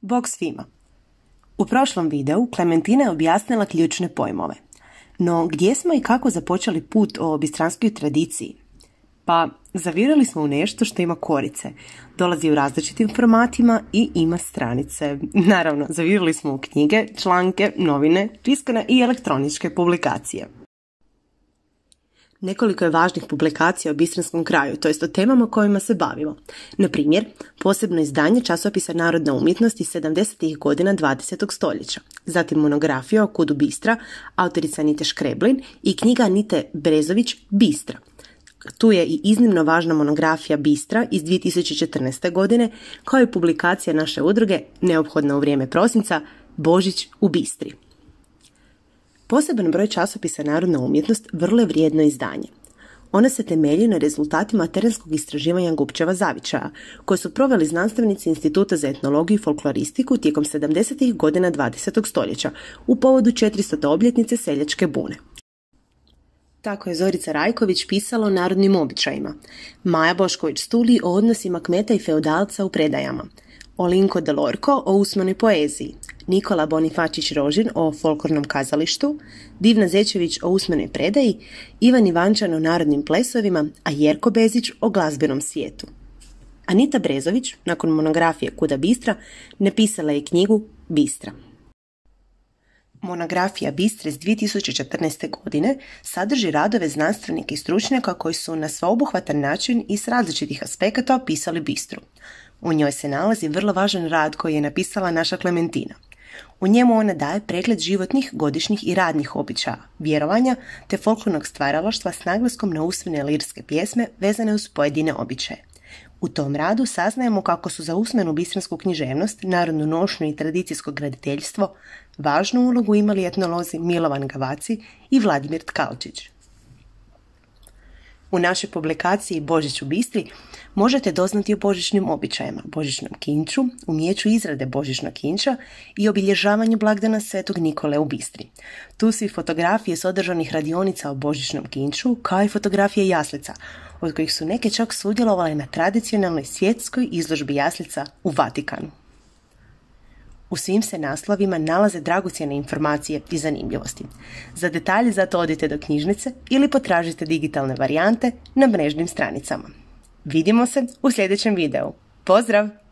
Bog svima! U prošlom videu Klementina je objasnila ključne pojmove. No gdje smo i kako započeli put o bistranskoj tradiciji? Pa zavirali smo u nešto što ima korice, dolazi u različitim formatima i ima stranice. Naravno, zavirali smo u knjige, članke, novine, tiskane i elektroničke publikacije. Nekoliko je važnih publikacija o bistranskom kraju, to jest o temama kojima se bavimo. Na primjer, posebno izdanje časopisa Narodna umjetnost iz 70. godina 20. stoljeća, zatim monografija o kudu Bistra, autorica Anite Škreblin i knjiga Anite Brezović Bistra. Tu je i iznimno važna monografija Bistra iz 2014. godine, kao i publikacija naše udruge, neophodna u vrijeme prosinca, Božić u Bistri. Poseban broj časopisa Narodna umjetnost vrlo je vrijedno izdanje. Ona se temelji na rezultatima terenskog istraživanja Gubčeva zavičaja, koje su proveli znanstvenici Instituta za etnologiju i folkloristiku tijekom 70. godina 20. stoljeća u povodu 400. obljetnice seljačke bune. Tako je Zorica Rajković pisala o narodnim običajima, Maja Bošković-Stuli o odnosima kmeta i feudalca u predajama, Olinko Delorko o usmenoj poeziji, Nikola Bonifačić-Rožin o folklornom kazalištu, Divna Zečević o usmenoj predaji, Ivan Ivančan o narodnim plesovima, a Jerko Bezić o glazbenom svijetu. Anita Brezović, nakon monografije Kuda Bistra, napisala je knjigu Bistra. Monografija Bistra iz 2014. godine sadrži radove znanstvenika i stručnjaka koji su na sveobuhvatan način i s različitih aspekata opisali Bistru. U njoj se nalazi vrlo važan rad koji je napisala naša Klementina. U njemu ona daje pregled životnih, godišnjih i radnih običaja, vjerovanja te folklornog stvaralaštva s naglaskom na usmene lirske pjesme vezane uz pojedine običaje. U tom radu saznajemo kako su za usmenu bistransku književnost, narodnu nošnju i tradicijsko graditeljstvo važnu ulogu imali etnolozi Milovan Gavaci i Vladimir Tkalčić. U našoj publikaciji Božić u Bistri možete doznati o božićnim običajima, božićnom kinču, umijeću izrade božićnog kinča i obilježavanju blagdana Svetog Nikole u Bistri. Tu su i fotografije s održanih radionica o božićnom kinču, kao i fotografije jaslica, od kojih su neke čak sudjelovale na tradicionalnoj svjetskoj izložbi jaslica u Vatikanu. U svim se naslovima nalaze dragocjene informacije i zanimljivosti. Za detalje zato odite do knjižnice ili potražite digitalne varijante na mrežnim stranicama. Vidimo se u sljedećem videu. Pozdrav!